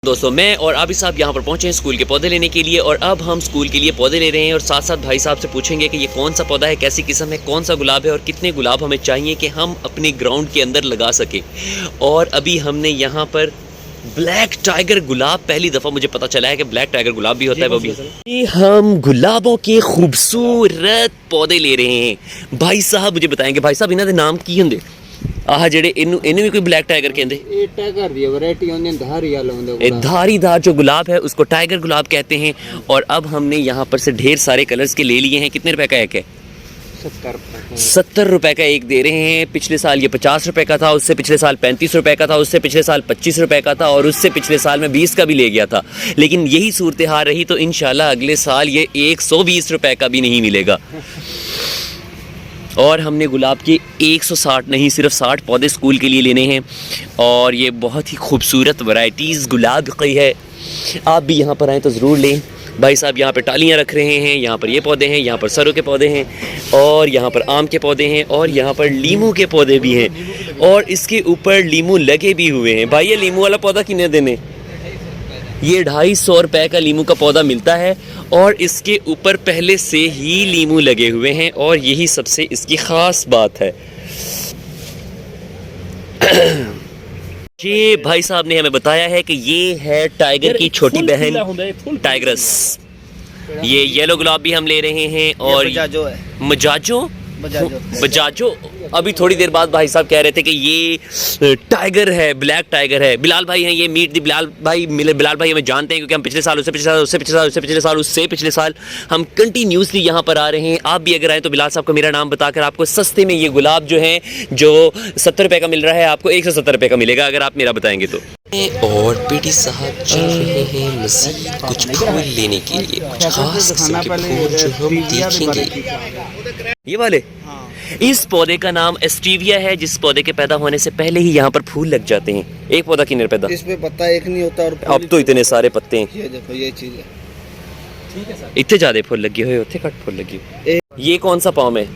दोस्तों मैं और आबिद साहब यहाँ पर पहुँचे हैं स्कूल के पौधे लेने के लिए और अब हम स्कूल के लिए पौधे ले रहे हैं और साथ साथ भाई साहब से पूछेंगे कि ये कौन सा पौधा है, कैसी किस्म है, कौन सा गुलाब है और कितने गुलाब हमें चाहिए कि हम अपने ग्राउंड के अंदर लगा सकें। और अभी हमने यहाँ पर ब्लैक टाइगर गुलाब, पहली दफ़ा मुझे पता चला है कि ब्लैक टाइगर गुलाब भी होता है। वो भी हम गुलाबों के खूबसूरत पौधे ले रहे हैं। भाई साहब मुझे बताएंगे, भाई साहब इन्हों के नाम की होंगे? आह जेडे इन्हें भी कोई ब्लैक टाइगर कहते हैं? ये टाइगर दी वैरायटी होंदी धारी वाला होंदा। धारीदार जो गुलाब है उसको टाइगर गुलाब कहते हैं। और अब हमने यहाँ पर से ढेर सारे कलर्स के ले लिए हैं। कितने रुपए का एक है? 70 रुपए का एक दे रहे हैं। पिछले साल ये 50 रुपए का था, उससे पिछले साल 35 रुपए का था, उससे पिछले साल 25 रुपए का था और उससे पिछले साल में 20 का भी ले गया था। लेकिन यही सूरत हाल रही तो इंशाल्लाह अगले साल ये 120 रुपए का भी नहीं मिलेगा। और हमने गुलाब के 160 नहीं सिर्फ 60 पौधे स्कूल के लिए लेने हैं और ये बहुत ही खूबसूरत वैरायटीज़ गुलाब की है। आप भी यहाँ पर आएँ तो ज़रूर लें। भाई साहब यहाँ पर टालियाँ रख रहे हैं, यहाँ पर ये पौधे हैं, यहाँ पर सरों के पौधे हैं और यहाँ पर आम के पौधे हैं और यहाँ पर लीमू के पौधे भी हैं और इसके ऊपर लीमू लगे भी हुए हैं। भाई ये लीमू वाला पौधा कितने देने? ये 250 रुपए का लीमू का पौधा मिलता है और इसके ऊपर पहले से ही लीमू लगे हुए हैं और यही सबसे इसकी ख़ास बात है। ये भाई साहब ने हमें बताया है कि ये है टाइगर की छोटी बहन टाइग्रस। ये येलो गुलाब भी हम ले रहे हैं और बजाजो अभी थोड़ी देर बाद भाई साहब कह रहे थे कि ये टाइगर है, ब्लैक टाइगर है। बिलाल भाई हैं, ये मीट दी बिलाल भाई मिले। बिलाल भाई हमें जानते हैं क्योंकि हम पिछले साल, उससे पिछले साल, उससे पिछले साल, उससे पिछले साल, उससे पिछले साल हम कंटिन्यूसली यहाँ पर आ रहे हैं। आप भी अगर आए तो बिलाल साहब को मेरा नाम बताकर आपको सस्ते में ये गुलाब जो है जो 70 रुपये का मिल रहा है आपको 170 रुपये का मिलेगा अगर आप मेरा बताएंगे तो। और पीडी साहब चल रहे हैं मज़ीद कुछ फूल लेने के लिए, कुछ खास किस्म के फूल जो हम देखेंगे। ये वाले इस पौधे का नाम एस्टीविया है, जिस पौधे के पैदा होने से पहले ही यहाँ पर फूल लग जाते हैं। एक पौधा कितने पैदा? इसमें पत्ता एक नहीं होता और अब तो इतने सारे पत्ते हैं। ये देखो ये चीज है, ठीक है सर। इतने ज्यादा फूल लगे हुए, उतने घट फूल लगे। ये कौन सा पाम है?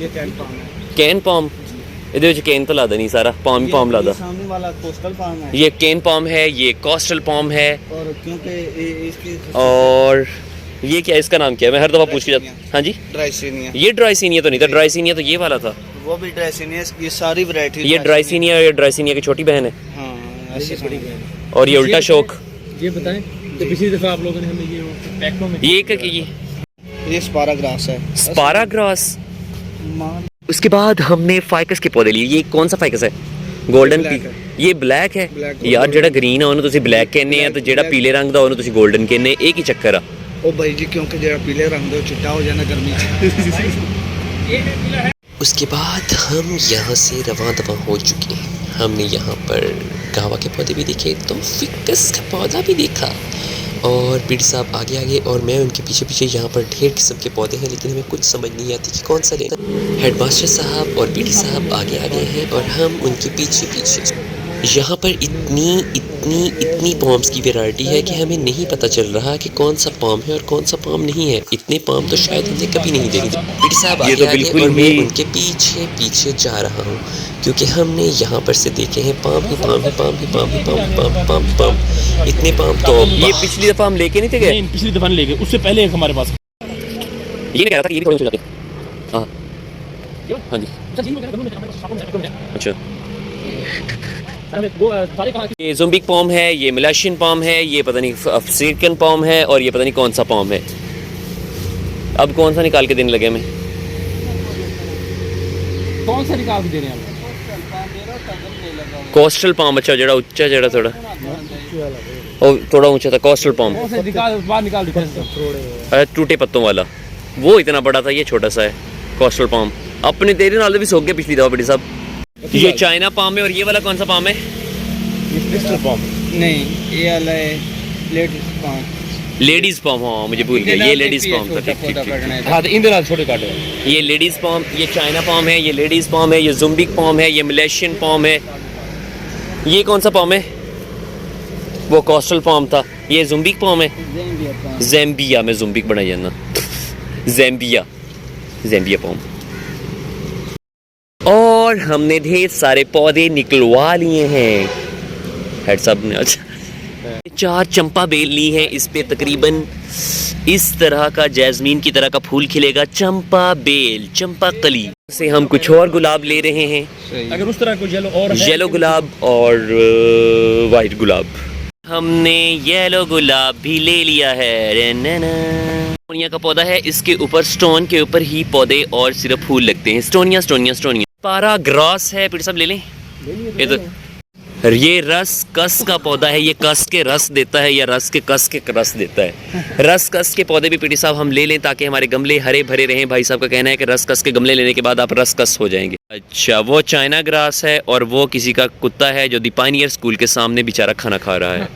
ये कैन पाम है। Can palm? ਇਹਦੇ ਵਿੱਚ केन तो ला नहीं सारा पाम ही पाम ला दा। सामने वाला कोस्टल पाम है। ये केन पाम है, ये कोस्टल पाम है। और क्योंकि इसकी और ये क्या, इसका नाम क्या है? मैं हर दफा पूछ के जाता। हाँ जी, ड्राइसिनिया। ये ड्राइसिनिया तो नहीं था, ड्राइसिनिया तो ये वाला था। वो भी ड्राइसिनिया, ये सारी वैरायटी। ये ड्राइसिनिया, ये ड्राइसिनिया की छोटी बहन है। हाँ ऐसी बड़ी बहन। और ये उल्टा शौक। ये बताएं तो पिछली दफा आप लोगों ने हमें ये पैकों में ये क्या? ये स्पारा ग्रास है। स्पारा ग्रास। उसके बाद हमने फाइकस के पौधे लिए। ये कौन सा फाइकस है? Golden P. ये ब्लैक है यार, जेड़ा ग्रीन है ਉਹਨੂੰ ਤੁਸੀਂ ब्लैक कहने हैं तो जेड़ा पीले रंग ਦਾ ਉਹਨੂੰ ਤੁਸੀਂ गोल्डन कहने। एक ही चक्कर आ ओ भाई जी, क्योंकि जेड़ा पीले रंग दो चिट्टा हो जाना गर्मी में। उसके बाद हम यहाँ से रवां दवा हो चुके हैं। हमने यहाँ पर गावा के पौधे भी देखे तो फिकस का पौधा भी देखा और पीडी साहब आगे आगे और मैं उनके पीछे पीछे। यहाँ पर ढेर किस्म के पौधे हैं लेकिन हमें कुछ समझ नहीं आती कि कौन सा लेना। हेडमास्टर साहब और पीडी साहब आगे आगे हैं और हम उनके पीछे पीछे। यहाँ पर इतनी पॉम्स की वैरायटी है कि हमें नहीं पता चल रहा कि कौन सा पॉम है और कौन सा पॉम नहीं है। इतने पॉम तो शायद हमने कभी नहीं देखे। पीडी साहब आगे तो बिल्कुल और मैं उनके पीछे पीछे जा रहा हूँ क्योंकि हमने यहाँ पर से देखे हैं पाम ही पाम ही पाम ही पाम ही पाम पाम पाम पाम। इतने पाम तो ये पिछली दफा हम लेके नहीं थे गए। नहीं, पिछली दफा नहीं ले गए, उससे पहले एक हमारे पास। ये कह रहा था कि ये भी थोड़े हो जाते हैं। हाँ हाँ जी, अच्छा। ये ज़ुम्बिक पॉम है, ये मलेशियन पॉम है, ये पता नहीं अफ्रीकन पॉम है और ये पता नहीं कौन सा पॉम है। अब कौन सा निकाल के देने लगे हमें? कौन सा निकाल के दे रहे हैं? कोस्टल पॉम। अच्छा, जड़ा ऊंचा, जड़ा थोड़ा और थोड़ा ऊंचा था कोस्टल पॉम। बाहर निकाल दो टूटे पत्तों वाला। वो इतना बड़ा था, ये छोटा सा है कोस्टल पॉम। अपने तेरे नाल भी सूख गया पिछली दफा बड़ी साहब। ये चाइना पाम है और ये वाला कौन सा पाम है? ये क्रिस्टल पाम नहीं, ये वाला है लेडीज पाम। लेडीज पाम, हाँ मुझे भूल गया, ये लेडीज पाम था। हाँ तो इन छोटे काटे। ये लेडीज पाम, ये चाइना पाम है, ये लेडीज पाम है, ये ज़ुम्बिक पाम है, ये मलेशियन पाम है। ये कौन सा पाम है? वो कोस्टल पाम था। ये ज़ुम्बिक पाम है। ज़ैम्बिया में ज़ुम्बिक बना जाना। ज़ैम्बिया पाम। और हमने ढेर सारे पौधे निकलवा लिए हैं। हेड साहब ने अच्छा 4 चंपा बेल ली है, इस पे तकरीबन इस तरह का जैस्मीन की तरह का फूल खिलेगा। चंपा बेल, चंपा कली से हम कुछ और गुलाब ले रहे हैं। अगर उस तरह को येलो और है, येलो गुलाब और वाइट गुलाब। हमने येलो गुलाब भी ले लिया है। स्टोनिया का पौधा है, इसके ऊपर स्टोन के ऊपर ही पौधे और सिर्फ फूल लगते हैं। Estonia Estonia Estonia. पारा ग्रास है, फिर सब ले लें। ये रस कस का पौधा है, ये कस के रस देता है या रस के कस के रस देता है। रस कस के पौधे भी पीटी साहब हम ले लें ताकि हमारे गमले हरे भरे रहें। भाई साहब का कहना है कि रस कस के गमले लेने के बाद आप रस कस हो जाएंगे। अच्छा, वो चाइना ग्रास है और वो किसी का कुत्ता है जो दी पायनियर स्कूल के सामने बेचारा खाना खा रहा है।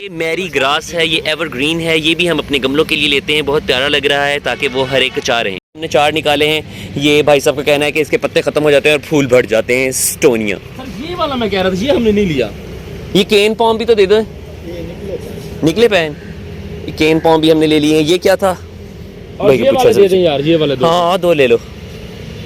ये मैरी ग्रास है, ये एवरग्रीन है, ये भी हम अपने गमलों के लिए लेते हैं। बहुत प्यारा लग रहा है ताकि वो हरे कचा रहें। हमने 4 निकाले हैं। ये भाई साहब का कहना है कि इसके पत्ते खत्म हो जाते हैं और फूल भर जाते हैं। स्टोनिया। सर ये वाला मैं कह रहा था, ये हमने नहीं लिया। ये केन पॉम भी तो दे दो। निकले पैन। ये केन पॉम भी हमने ले लिए हैं। ये क्या था? और ये वाले दे दें यार, ये वाले दो। हाँ 2 ले लो।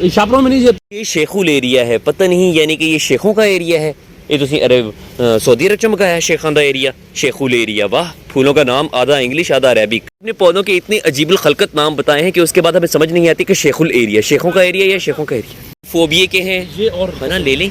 ये शापरों में नहीं जाते। ये शेखुल एरिया है, पता नहीं, यानी कि ये शेखों का एरिया है। ये तुसी अरब सऊदी अरब चमका है शेखां दा एरिया, शेखुल एरिया। वाह, फूलों का नाम आधा इंग्लिश आधा अरेबिक। अपने पौधों के इतने अजीबुल खलकत नाम बताए हैं कि उसके बाद हमें समझ नहीं आती कि शेखुल एरिया शेखों का एरिया या शेखों का एरिया। फोबिया के हैं ये और है ना, ले लें।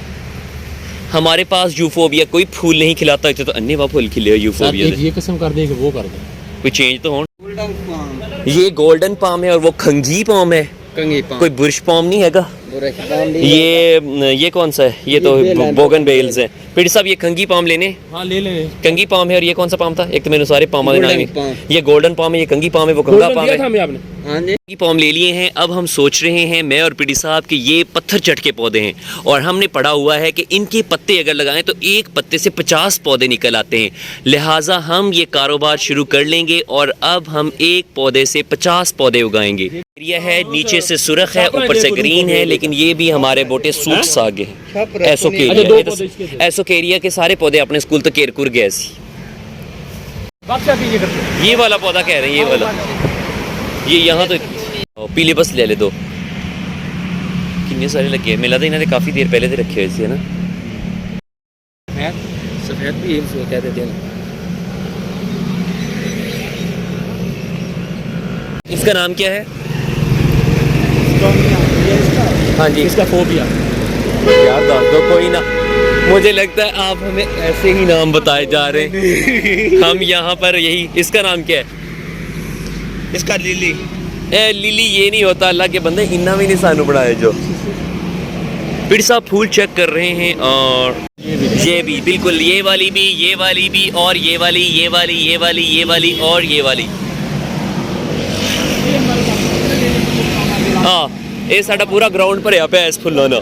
हमारे पास यूफोबिया कोई फूल नहीं खिलाता, इतना तो अन्य फूल खिले यूफोबिया। ये कसम कर दें कि वो कर दें, कोई चेंज तो हो। गोल्डन पाम, ये गोल्डन पाम है और वो खंगी पाम है, कंगी पाम, कोई बुर्श पाम नहीं हैगा। ये कौन सा है? ये तो बोगन बेल्स है। फिर साहब ये खंगी पाम लेने। हाँ ले लें। कंगी पाम है और ये कौन सा पाम था? एक तो मैंने सारे पाम गोल्डन पाम। ये गोल्डन पाम है, ये कंगी पाम है, वो कंगा पाम है। आपने हाँ जी, कंगी पाम ले लिए हैं। अब हम सोच रहे हैं मैं और पीडी साहब कि ये पत्थर चट के पौधे हैं और हमने पढ़ा हुआ है कि इनके पत्ते अगर लगाएं तो एक पत्ते से 50 पौधे निकल आते हैं। लिहाजा हम ये कारोबार शुरू कर लेंगे और अब हम एक पौधे से 50 पौधे उगाएंगे। एरिया है, नीचे से सुरख है, ऊपर से ग्रीन है, लेकिन ये भी हमारे बोटे सूख सागे हैं। एसोकेरिया के सारे पौधे अपने स्कूल तक केरकुर गए सी। ये वाला पौधा कह रहे हैं, ये वाला, ये यहाँ तो पीले बस ले ले दो। कितने सारे लगे, मिला था इन्होंने काफी देर पहले से रखे हुए थे ना। सफेद भी कह देते हैं। इसका नाम क्या है? हाँ जी, इसका फोबिया यार दस दो कोई ना। मुझे लगता है आप हमें ऐसे ही नाम बताए जा रहे हैं। हम यहाँ पर यही, इसका नाम क्या है? इसका लिली। लिली ये नहीं होता, अल्लाह के बंदे, इन्ना भी नहीं सानू बढ़ाए जो। फिर साहब फूल चेक कर रहे हैं और ये भी बिल्कुल, ये वाली भी, ये वाली भी, और ये वाली, ये वाली, ये वाली, ये वाली और ये वाली। हाँ, ये साडा पूरा ग्राउंड भरया पे इस फुल्लों ना।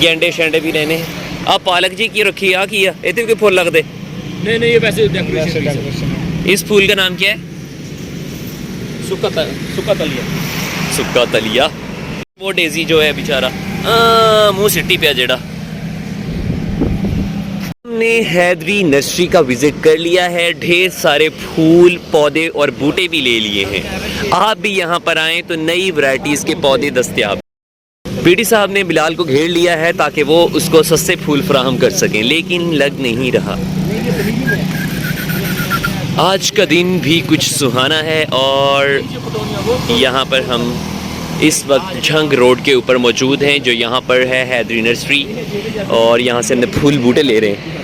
गेंडे शेंडे भी लेने। आप पालक जी की रखी आ की है, इतने कोई फुल लगते? नहीं, ये वैसे डेकोरेशन। इस फूल का नाम क्या है? सुक्का तलिया। सुक्का तलिया। वो डेजी जो है बेचारा मुंह सिट्टी पे जेड़ा। हमने हैदरी नर्सरी का विजिट कर लिया है। ढेर सारे फूल पौधे और बूटे भी ले लिए हैं। आप भी यहाँ पर आएँ तो नई वैरायटीज़ के पौधे दस्तयाब। पीडी साहब ने बिलाल को घेर लिया है ताकि वो उसको सस्ते फूल फराहम कर सकें, लेकिन लग नहीं रहा। आज का दिन भी कुछ सुहाना है और यहाँ पर हम इस वक्त झंग रोड के ऊपर मौजूद हैं, जो यहाँ पर है हैदरी नर्सरी, और यहाँ से हमने फूल बूटे ले रहे हैं।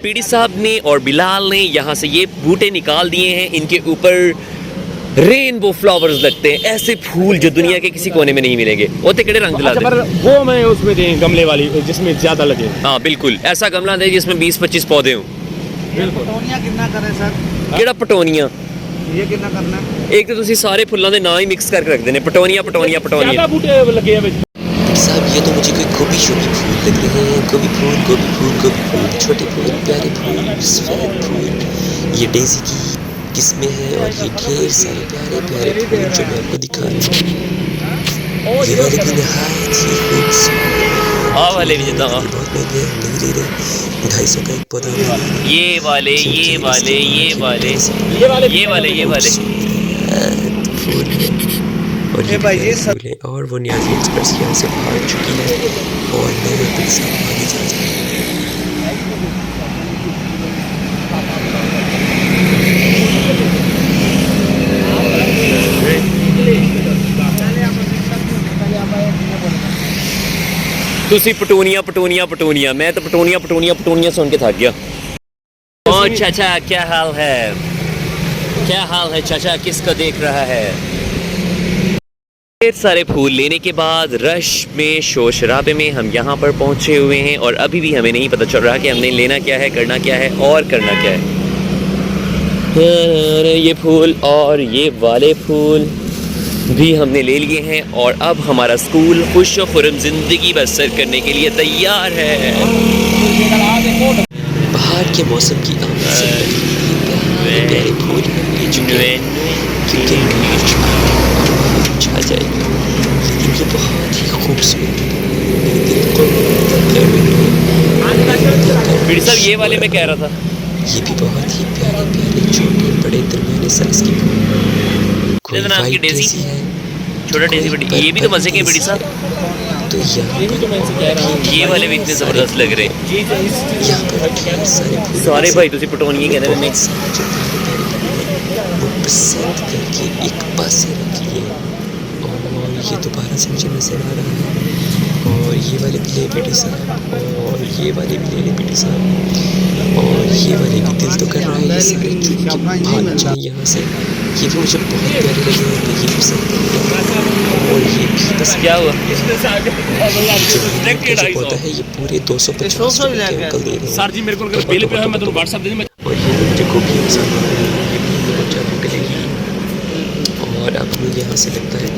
पीडी साहब ने और बिलाल ने यहाँ से ये बूटे निकाल दिए हैं। इनके ऊपर रेनबो फ्लावर्स लगते हैं, ऐसे फूल जो दुनिया के किसी कोने में नहीं मिलेंगे। ओते केड़े रंग दिला दे? वो मैं उसमें दें गमले वाली जिसमें ज्यादा लगे। हाँ बिल्कुल, ऐसा गमला दे जिसमें 20-25 पौधे हों। पटोनिया कितना करें सर? केड़ा पटोनिया? ये कितना करना? एक तो तुसी सारे फुल्लों दे नाम ही मिक्स करके रख देने, पटोनिया पटोनिया पटोनिया। ज्यादा बूटे लगे हैं साहब, ये तो मुझे कोई गोभी शोभी फूल लग रहे हैं। गोभी फूल, गोभी फूल, गोभी फूल, छोटे फूल, प्यारे फूल, सफेद फूल। ये डेजी की किस्में हैं और ये ढेर सारे प्यारे प्यारे फूल जो मैं आपको दिखा रहा हूँ। ये वाले भी नहायत ही खूबसूरत। वाले भी देता हूँ। में गए, हम नहीं ले रहे। 250 का एक पौधा हमने ले लिया। ये वाले ये वाले ये वाले ये वाले ये वाले ये वाले फूल है और ये भाई, ये फूल है। और वो न्याजी एक्सप्रेस यहाँ से भाग चुकी है और मैं बिल्कुल सब आगे जा रहा हूँ। तुसी पटूनिया पटूनिया पटूनिया, मैं तो पटूनिया पटूनिया पटूनिया सुन के थक गया। ओ चाचा क्या हाल है, क्या हाल है चाचा, किसको देख रहा है? ढेर सारे फूल लेने के बाद रश में शोर शराबे में हम यहाँ पर पहुँचे हुए हैं और अभी भी हमें नहीं पता चल रहा कि हमने लेना क्या है, करना क्या है और करना क्या है। ये फूल और ये वाले फूल भी हमने ले लिए हैं और अब हमारा स्कूल खुश और खुर्रम ज़िंदगी बसर करने के लिए तैयार है। बाहर के मौसम की आमद से प्यारे प्यारे फूल हम ले चुके हैं क्योंकि मार्च और छा जाएगी, लेकिन ये बहुत ही खूबसूरत मेरे दिल को फिर सब ये वाले मैं कह रहा था, ये भी बहुत ही प्यारे प्यारे छोटे बड़े दरमियाने साइज के फूल। कोई इतना आपकी वाइट डेज़ी? डेज़ी है, छोटा डेज़ी बड़ी, ये भी तो मज़े के बड़ी साहब। तो यहाँ ये वाले भी इतने ज़बरदस्त लग रहे हैं। पर ढेर सारे फूल सारे भाई तुसी पटोनिये कहते हैं। बहुत सारे जो प्यारे प्यारे फूल हैं वो पसंद करके एक पासे रख लिए और ये दोबारा से मुझे नजर आ रहा है। और ये वाले भी ले बेटे साहब और ये वाले भी ले ले बेटे साहब और ये वाले भी दिल तो कर रहा है ये सारे चुप के भाग जाए यहाँ से। ये भी मुझे बहुत प्यारे लगे हैं, मैं ये भी पसंद करूँगा और ये भी पसंद। क्या हुआ? जो पौधा है ये पूरे 250 रुपये के अंकल दे रहे हैं। सर जी मेरे को अगर बिल पे है मैं तुम्हें व्हाट्सएप दे दूं। और ये मुझे गोभी पसंद आ रही है, ये भी मुझे मिलेगी। और अब हमें यहाँ से लगता है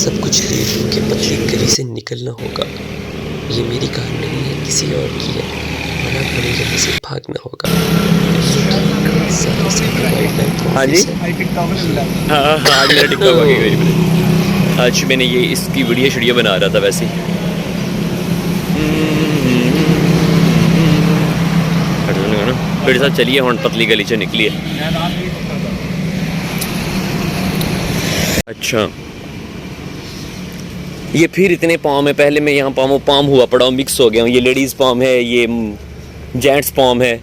सब कुछ ले के पतली गली से निकलना होगा। ये मेरी कार नहीं है, किसी और की है, वरना हमें यहाँ से भागना होगा। हाँ जी हाँ आज मेरा टिकटॉक आ गया। आज मैंने ये इसकी वीडियो शीडियो बना रहा था वैसे ही। फिर साहब चलिए हम पतली गली से निकलिए। अच्छा ये फिर इतने पाम है, पहले मैं यहाँ पाम हुआ पड़ा हूँ, मिक्स हो गया हूँ। ये लेडीज़ पाम है, ये जेंट्स पाम है।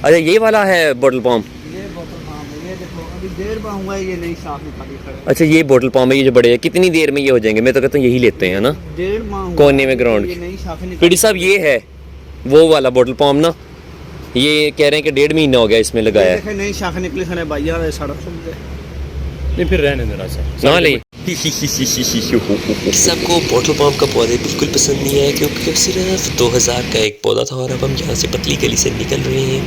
अच्छा ये वाला है बॉटल पाम। ये बोतल पाम है, ये देखो अभी देर में हुआ है, ये नहीं साफ निकाली खड़े। अच्छा ये बॉटल पाम है, ये जो बड़े हैं कितनी देर में ये हो जाएंगे? मैं तो कहता हूँ यही लेते हैं ना, डेढ़ माह हुआ कोने में ग्राउंड। ये नहीं साफ निकाली। पीडी साहब ये है वो वाला बॉटल पाम ना, ये कह रहे हैं कि 1.5 महीना हो गया इसमें लगाया है। देखे नहीं साफ निकली खड़े भैया रे सड़क सुन दे। नहीं फिर रहने देना सर ना ले सबको बॉटल पाम का पौधे बिल्कुल पसंद नहीं आया क्योंकि सिर्फ 2000 का एक पौधा था और अब हम यहाँ से पतली गली से निकल रहे हैं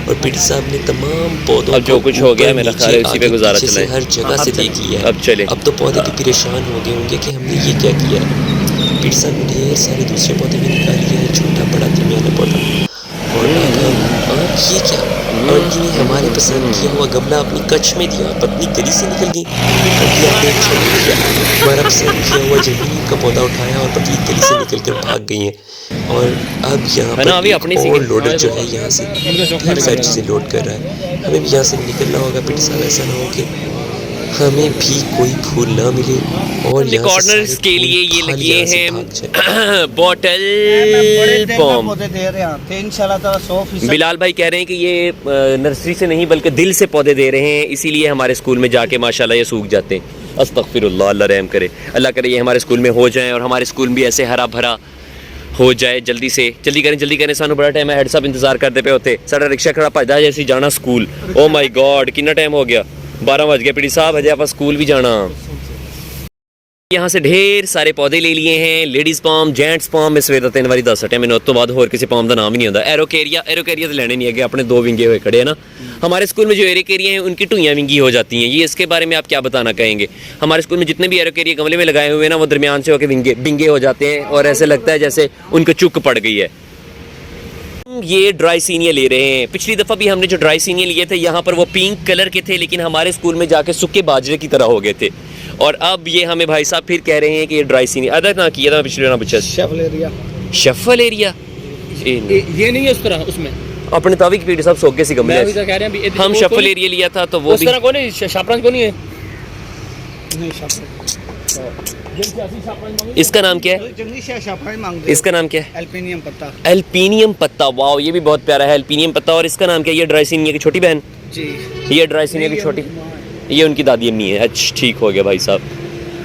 और पीडी साहब ने तमाम पौधों अब जो कुछ हो गया मेरा ख्याल है उसी पे गुजारा पीछे से चलाएं। हर जगह से देख लिया है। अब चले। अब तो पौधे भी परेशान हो गए होंगे कि हमने ये क्या किया है। पीडी साहब ने ढेर सारे दूसरे पौधे भी निकाल लिए हैं, छोटा बड़ा दरमियाना पौधा। और अब ये क्या, और इन्हें हमारे पसंद किया हुआ गमला अपनी कच्छ में दिया, पतली गली से निकल गई। अभी आपने छोड़ दिया, हमारा पसंद किया हुआ जमीन का पौधा उठाया और पतली गली से निकल कर भाग गई हैं। और अब यहाँ पर और लोडर जो है यहाँ से ढेर सारी चीज़ें लोड कर रहा है। हमें भी यहाँ से निकलना होगा पीडी साहब, ऐसा ना हो कि हमें भी कोई फूल ना मिले और यहाँ से कॉर्नर्स के लिए ये खाली लगे यहाँ से हैं भाग जाए। बॉटल पॉम। पौधे दे रहे हैं इंशाल्लाह ताला 100%। बिलाल भाई कह रहे हैं कि ये नर्सरी से नहीं बल्कि दिल से पौधे दे रहे हैं, इसीलिए हमारे स्कूल में जाके माशाल्लाह ये सूख जाते हैं। अस्तगफिरुल्लाह, अल्लाह रहम करे, अल्लाह करे ये हमारे स्कूल में हो जाएं और हमारे स्कूल भी ऐसे हरा भरा हो जाए। जल्दी से जल्दी करें, सानू बड़ा टाइम है, हेड साहब इंतजार करते पे होते, सारा रिक्शा खड़ा भजदा जैसे जाना स्कूल। ओ माय गॉड कितना टाइम हो गया, 12 बज गए पीडी साहब, अजय आप स्कूल भी जाना। यहाँ से ढेर सारे पौधे ले लिए हैं, लेडीज़ पाम, जेंट्स पाम। मैं सवेरे 3 बारी दस हटे, मैंने उस तो बाद होर किसी पाम का नाम ही नहीं आता। एरोकेरिया तो लेने नहीं है, अपने 2 विंगे हुए खड़े हैं ना। हमारे स्कूल में जो एरोकेरिया हैं उनकी टुइयाँ विंगी हो जाती हैं, ये इसके बारे में आप क्या बताना कहेंगे? हमारे स्कूल में जितने भी एरोकेरिया गमले में लगाए हुए हैं ना वो दरमियान से होकर विंगे हो जाते हैं और ऐसे लगता है जैसे उनको चुक पड़ गई है। ये ड्राई सीनियर ले रहे हैं। पिछली दफ़ा भी हमने जो ड्राई सीनियर लिए थे यहाँ पर वो पिंक कलर के थे, लेकिन हमारे स्कूल में जाके सूखे बाजरे की तरह हो गए थे। और अब ये हमें भाई साहब फिर कह रहे हैं कि ये ड्राई सीनियर अदा ना किया था, पिछले ना पूछा। शेफ ले रिया शफल एरिया ये नहीं है उस तरह उसमें। अपने तावी की पीटी साहब सोके सी मैं अभी गमले तो कह रहे हैं अभी हम शफल एरिया लिया था तो वो उस भी तरह को नहीं शापरांज को नहीं है। नहीं शापराज इसका नाम क्या है? जंगली शापराज मांगते इसका नाम क्या है? एल्पीनियम पत्ता एल्पीनियम पत्ता। वाओ ये भी बहुत प्यारा है एल्पीनियम पत्ता। और इसका नाम क्या है? ये ड्राइसिनिया की छोटी बहन, जी। ये ड्राइसिनिया की छोटी, ये उनकी दादी अम्मी है। अच्छा ठीक हो गया भाई साहब।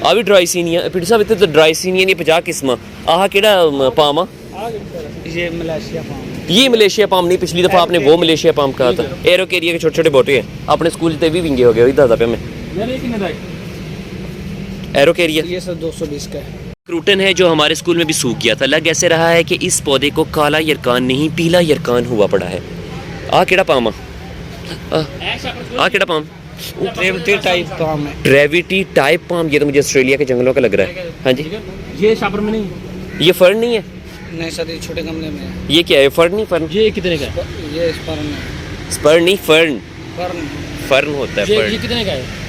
अभी ड्राइसिनिया पीटी साहब इतने तो ड्राइसिनिया नहीं 50 किस्म आह केड़ा पाम आ? ये मलेशिया फार्म ये मलेशिया पाम नहीं, पिछली दफ़ा आपने वो मलेशिया पाम कहा था। एरो के एरिया के छोटे छोटे बोटे हैं अपने स्कूल ते भी विंगे हो गए वही दादा पे में यार ये कितने दाई एरो के एरिया। ये सर 220 का है। क्रूटन है जो हमारे स्कूल में भी सूख गया था। लग ऐसे रहा है कि इस पौधे को काला यरकान नहीं पीला यरकान हुआ पड़ा है। आ केड़ा पाम आ केड़ा पाम? ट्रेवटी टाइप फार्म है। ट्रेविटी टाइप पाम। ये तो मुझे ऑस्ट्रेलिया के जंगलों का लग रहा है। हाँ जी ये शापर में नहीं, ये फर्न नहीं है? नहीं सर ये छोटे गमले में है। ये क्या है? फर्न नहीं? फर्न ये कितने का है? ये स्पर्म है। स्पर्न नहीं फर्न। फर्न फर्न होता है ये फर्न। कितने का है?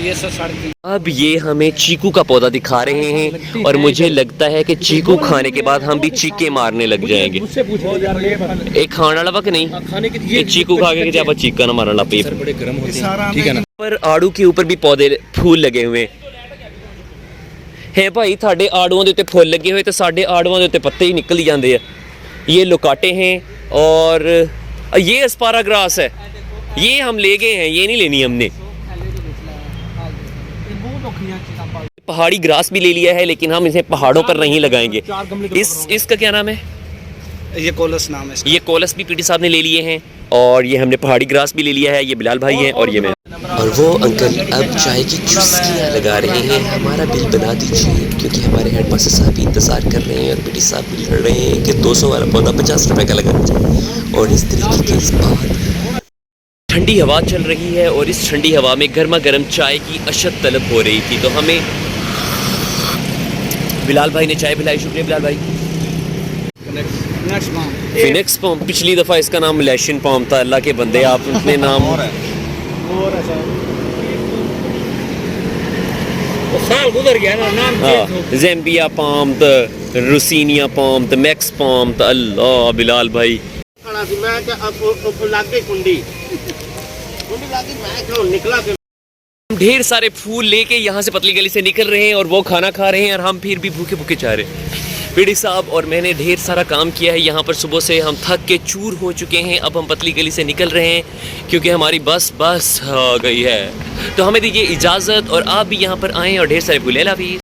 ये सर 3.5। अब ये हमें चीकू का पौधा दिखा रहे हैं और मुझे लगता है कि चीकू खाने के बाद हम भी चीके मारने लग जाएंगे। मुझसे पूछो यार ये फल एक खाने वाला वक्त नहीं खाने के ये चीकू खा के आप चीका ना मारना पे। सर बड़े गर्म होते सारा हैं, ठीक है ना। पर आड़ू के ऊपर भी पौधे फूल लगे हुए हैं भाई। थाडे आड़ूओं के उत्ते फुल लगे हुए तो साडे आड़ूओं के उत्ते पत्ते ही निकल जाते हैं। ये लोकाटे हैं और ये अस्पाराग्रास है, ये हम ले गए हैं, ये नहीं लेनी हमने। पहाड़ी ग्रास भी ले लिया है लेकिन हम इसे पहाड़ों पर नहीं लगाएंगे। इसका क्या नाम है? ये कोलस नाम है इसका। ये कोलस भी पीटी साहब ने ले लिए हैं और ये हमने पहाड़ी ग्रास भी ले लिया है। ये बिलाल भाई हैं और ये मैं। और वो अंकल अब चाय की चुस्कियाँ लगा रहे हैं। हमारा बिल बना दीजिए क्योंकि हमारे हेड मास्टर साहब भी इंतज़ार कर रहे हैं और पीटी साहब भी लड़ रहे हैं कि 200 वाला पौधा 50 रुपये का लगाना चाहिए। और इस तरीके के इस बात ठंडी हवा चल रही है और इस ठंडी हवा में गर्मा गर्म चाय की अशद तलब हो रही थी तो हमें बिलाल भाई ने चाय पिलाई। शुक्रिया बिलाल भाई। Phoenix palm. पिछली दफ़ा इसका नाम मलेशियन पाम था। अल्लाह के बंदे आप अपने नाम साल गुजर गया ना, नाम चेंज हो। ज़ैम्बिया पाम तो रूसीनिया पाम तो मैक्स पाम तो अल्लाह बिलाल भाई मैं अब लागे कुंडी लागे मैं क्यों निकला फिर। ढेर सारे फूल लेके यहाँ से पतली गली से निकल रहे हैं और वो खाना खा रहे हैं और हम फिर भी भूखे भूखे जा रहे हैं। पीडी साहब और मैंने ढेर सारा काम किया है यहाँ पर सुबह से। हम थक के चूर हो चुके हैं। अब हम पतली गली से निकल रहे हैं क्योंकि हमारी बस आ गई है। तो हमें दीजिए इजाज़त और आप भी यहाँ पर आएँ और ढेर सारे फूल लाफी।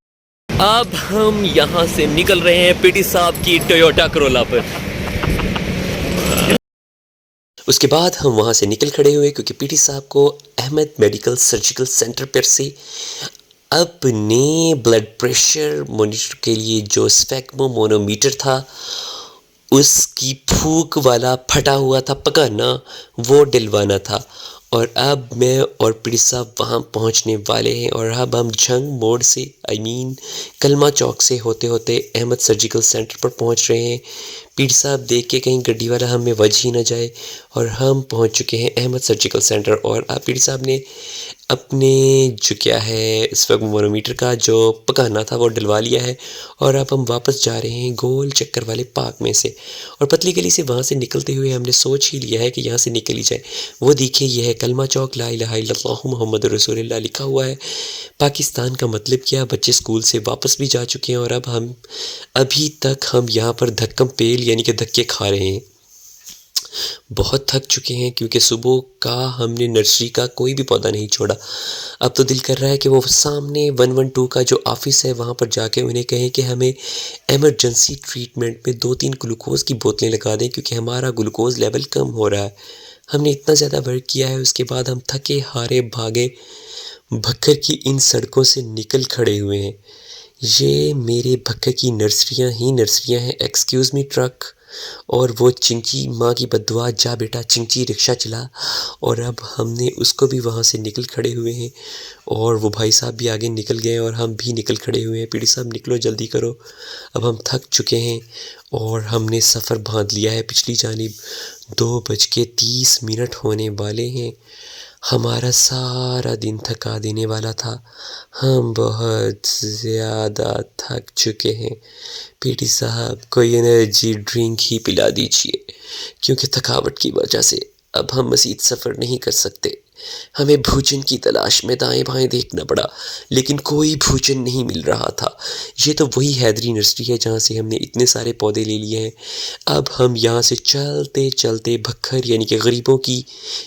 अब हम यहाँ से निकल रहे हैं पीडी साहब की टोयोटा करोला पर। उसके बाद हम वहाँ से निकल खड़े हुए क्योंकि पीटी साहब को अहमद मेडिकल सर्जिकल सेंटर पर से अपने ब्लड प्रेशर मॉनिटर के लिए जो स्पेक्मोमोनोमीटर था उसकी फूक वाला फटा हुआ था पकाना वो डलवाना था। और अब मैं और पीटी साहब वहाँ पहुँचने वाले हैं और अब हम झंग मोड़ से कलमा चौक से होते होते अहमद सर्जिकल सेंटर पर पहुँच रहे हैं। पीटी साहब देख के कहीं गड्डी वाला हमें वजह ही ना जाए और हम पहुँच चुके हैं अहमद सर्जिकल सेंटर। और अब पीटी साहब ने अपने जो क्या है स्पेक्मोनोमीटर का जो पकाना था वो डलवा लिया है और अब हम वापस जा रहे हैं गोल चक्कर वाले पार्क में से। और पतली गली से वहाँ से निकलते हुए हमने सोच ही लिया है कि यहाँ से निकल ही जाए। वो देखिए यह है कलमा चौक, ला इलाहा इल्लल्लाहु मुहम्मद रसूलुल्लाह लिखा हुआ है। पाकिस्तान का मतलब क्या? बच्चे स्कूल से वापस भी जा चुके हैं और अब हम अभी तक हम यहाँ पर धक्कम पेल यानी कि धक्के खा रहे हैं। बहुत थक चुके हैं क्योंकि सुबह का हमने नर्सरी का कोई भी पौधा नहीं छोड़ा। अब तो दिल कर रहा है कि वो सामने 112 का जो ऑफिस है वहाँ पर जाके उन्हें कहें कि हमें एमरजेंसी ट्रीटमेंट में 2-3 ग्लूकोज़ की बोतलें लगा दें क्योंकि हमारा ग्लूकोज़ लेवल कम हो रहा है। हमने इतना ज़्यादा वर्क किया है, उसके बाद हम थके हारे भागे भक्कर की इन सड़कों से निकल खड़े हुए हैं। ये मेरे भक्कर की नर्सरियाँ ही नर्सरियाँ हैं। Excuse me truck. और वो चिंची माँ की बद्दुआ, जा बेटा चिंची रिक्शा चला। और अब हमने उसको भी वहाँ से निकल खड़े हुए हैं और वो भाई साहब भी आगे निकल गए और हम भी निकल खड़े हुए हैं। पीडी साहब निकलो जल्दी करो, अब हम थक चुके हैं और हमने सफ़र बांध लिया है पिछली जानिब। 2:30 होने वाले हैं। हमारा सारा दिन थका देने वाला था। हम बहुत ज़्यादा थक चुके हैं। पीटी साहब कोई एनर्जी ड्रिंक ही पिला दीजिए, क्योंकि थकावट की वजह से अब हम मज़ीद सफ़र नहीं कर सकते। हमें भोजन की तलाश में दाएं बाएं देखना पड़ा, लेकिन कोई भोजन नहीं मिल रहा था। ये तो वही हैदरी नर्सरी है जहाँ से हमने इतने सारे पौधे ले लिए हैं। अब हम यहाँ से चलते चलते भक्खर यानी कि गरीबों की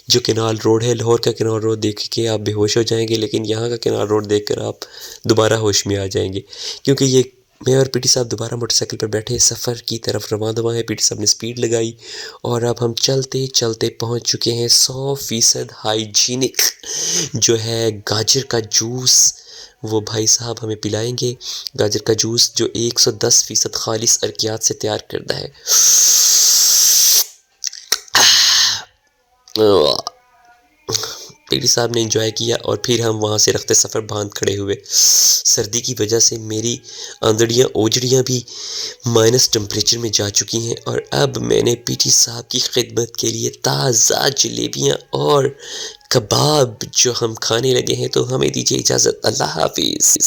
जो केनाल रोड है, लाहौर का केनाल रोड देख के आप बेहोश हो जाएंगे, लेकिन यहाँ का केनाल रोड देखकर आप दोबारा होश में आ जाएंगे, क्योंकि ये मैं और पीटी साहब दोबारा मोटरसाइकिल पर बैठे सफ़र की तरफ रवाना दवा है। पीटी साहब ने स्पीड लगाई और अब हम चलते चलते पहुंच चुके हैं 100% हाइजीनिक जो है गाजर का जूस। वो भाई साहब हमें पिलाएंगे गाजर का जूस जो 110% खालिस अरकियात से तैयार करता है। पीटी साहब ने एंजॉय किया और फिर हम वहाँ से रखते सफ़र बांध खड़े हुए। सर्दी की वजह से मेरी आंदड़ियाँ ओजड़ियाँ भी माइनस टेम्परेचर में जा चुकी हैं और अब मैंने पीटी साहब की खिदमत के लिए ताज़ा जलेबियाँ और कबाब जो हम खाने लगे हैं। तो हमें दीजिए इजाज़त। अल्लाह हाफिज़।